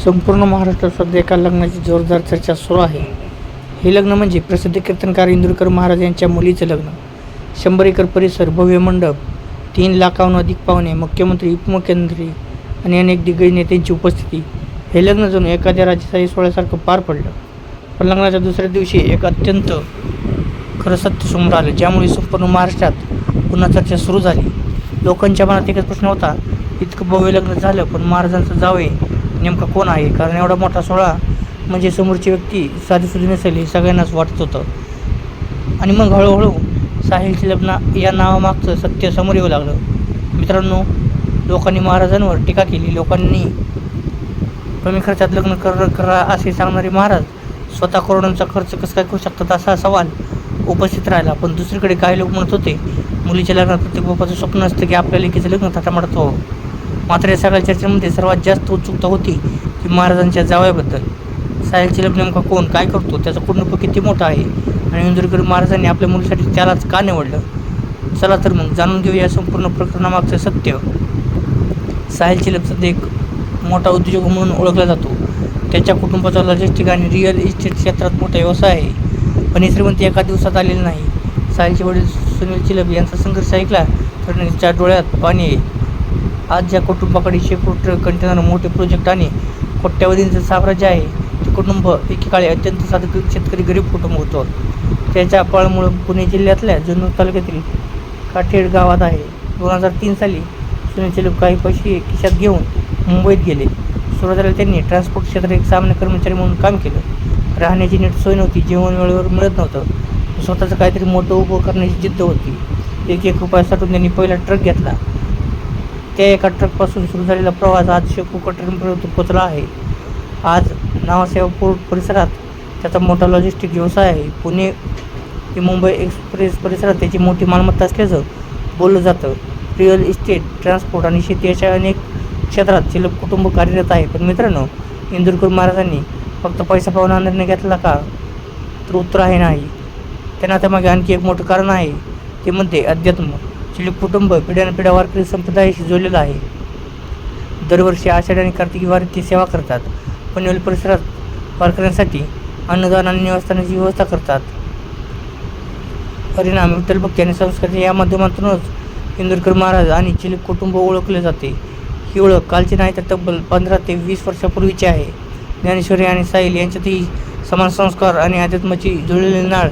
संपूर्ण महाराष्ट्रात सध्या एका लग्नाची जोरदार चर्चा सुरू आहे. हे लग्न म्हणजे प्रसिद्ध कीर्तनकार इंदुरकर महाराज यांच्या मुलीचं लग्न. 100 एकर परिसर, भव्य मंडप, 3 लाखाहून अधिक पाहुणे, मुख्यमंत्री, उपमुख्यमंत्री आणि अनेक दिग्गज नेत्यांची उपस्थिती. हे लग्न जणू एखाद्या राजशाही सोहळ्यासारखं पार पडलं. पण लग्नाच्या दुसऱ्या दिवशी एक अत्यंत खरं सत्य समोर आलं, ज्यामुळे संपूर्ण महाराष्ट्रात पुन्हा चर्चा सुरू झाली. लोकांच्या मनात एकच प्रश्न होता, इतकं भव्य लग्न झालं पण महाराजांचं जावई नेमका कोण आहे? कारण एवढा मोठा सोहळा म्हणजे समोरची व्यक्ती साधीसुधी नसेल हे सगळ्यांनाच वाटत होतं. आणि मग हळूहळू साहिलचे लग्न या नावामागचं सत्य समोर येऊ लागलं. मित्रांनो, लोकांनी महाराजांवर टीका केली. लोकांनी कमी खर्चात लग्न करा असे सांगणारे महाराज स्वतः करोडोंचा खर्च कसं काय करू शकतात असा सवाल उपस्थित राहिला. पण दुसरीकडे काही लोक म्हणत होते, मुलीच्या लग्नात प्रत्येक बापाचं स्वप्न असतं की आपल्या लेकीचं लग्न थाटामाटात व्हावं. मात्र या सगळ्या चर्चेमध्ये सर्वात जास्त उत्सुकता होती ती महाराजांच्या जावयाबद्दल. साहिलचे लग्न नेमका कोण, काय करतो, त्याचं कुटुंब किती मोठं आहे आणि इंदुरकर महाराजांनी आपल्या मुलीसाठी त्यालाच का निवडलं? चला तर मग जाणून घेऊया या संपूर्ण प्रकरणामागचं सत्य. साहिल लग्न एक मोठा उद्योजक म्हणून ओळखला जातो. त्याच्या कुटुंबाचा लॉजिस्टिक आणि रिअल इस्टेट क्षेत्रात मोठा व्यवसाय आहे. पण ही श्रीमंती एका दिवसात आलेली नाही. साहिलचे वडील सुनील चिलम यांचा संघर्ष ऐकला तर त्यांच्या डोळ्यात पाणी येईल. आज ज्या कुटुंबाकडे शेकडो ट्रक, कंटेनर, मोठे प्रोजेक्ट आणि कोट्यावधींचं साम्राज्य आहे, ते कुटुंब एकेकाळी अत्यंत साधं शेतकरी गरीब कुटुंब होतं. त्याच्या पळमुळं पुणे जिल्ह्यातल्या जुन्नर तालुक्यातील काठेड गावात आहे. 2003 साली सुनील चिलम काही पैसे खिशात घेऊन मुंबईत गेले. सुरुवातीला त्यांनी ट्रान्सपोर्ट क्षेत्रात एक सामान्य कर्मचारी म्हणून काम केलं. राहण्याची नीट सोय नव्हती, जेवण वेळेवर मिळत नव्हतं. स्वतःचं काहीतरी मोठं उभं करण्याची जिद्द होती. 1 रुपया साठवून त्यांनी पहिला ट्रक घेतला. त्या एका ट्रकपासून सुरू झालेला प्रवास आज शेकडो कोटींपर्यंत पोचला आहे. आज नावासेवा पोर्ट परिसरात त्याचा मोठा लॉजिस्टिक व्यवसाय आहे. पुणे ते मुंबई एक्सप्रेस परिसरात त्याची मोठी मालमत्ता असल्याचं बोललं जातं. रिअल इस्टेट, ट्रान्सपोर्ट आणि शेती अशा अनेक क्षेत्रात चिलम कुटुंब कार्यरत आहे. पण मित्रांनो, इंदुरकर महाराजांनी फक्त पैसा पाहून निर्णय घेतला का? तर उत्तर आहे नाही. त्यांना त्यामागे आणखी एक मोठं कारण आहे, ते म्हणजे अध्यात्म. चिलम कुटुंब पिढ्यानपिढ्या वारकरी संप्रदायाशी जोडलेलं आहे. दरवर्षी आषाढी आणि कार्तिकी वारीत ते सेवा करतात. पनवेल परिसरात वारकऱ्यांसाठी अन्नदान आणि निवासस्थानाची व्यवस्था करतात. परिणाम विठ्ठल भक्ती आणि संस्कृती या माध्यमातूनच इंदुरकर महाराज आणि चिलम कुटुंब ओळखले जाते. ही ओळख कालची नाही तर तब्बल 15 ते 20 वर्षापूर्वीची आहे. ज्ञानेश्वरी आणि साहिल यांच्यातही समान संस्कार आणि अध्यात्माची जुळलेली नाळ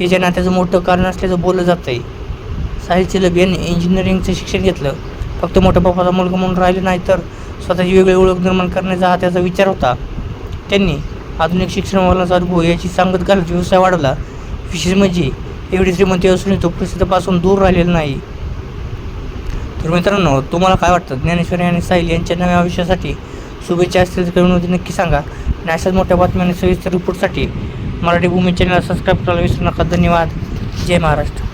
हे ज्या नात्याचं मोठं कारण असल्याचं बोललं जात आहे. साहिल चिलम यांनी इंजिनिअरिंगचं शिक्षण घेतलं. फक्त मोठ्या बापाचा मुलगा म्हणून राहिले नाही तर स्वतःची वेगळी ओळख निर्माण करण्याचा हा त्याचा विचार होता. त्यांनी आधुनिक शिक्षण वळणाचा अनुभव याची सांगत घालत व्यवसाय वाढवला. विशेष म्हणजे एवढी श्रीमंती असूनही तो प्रसिद्धीपासून दूर राहिलेला नाही. तर मित्रांनो, तुम्हाला काय वाटतं? ज्ञानेश्वरी आणि साहिल यांच्या नव्या आयुष्यासाठी शुभेच्छा असतील तर कमेंटमध्ये नक्की सांगा. आणि अशाच मोठ्या बातम्या आणि सविस्तर रिपोर्टसाठी मराठी भूमी चॅनलला सबस्क्राईब करायला विसरू नका. धन्यवाद. जय महाराष्ट्र.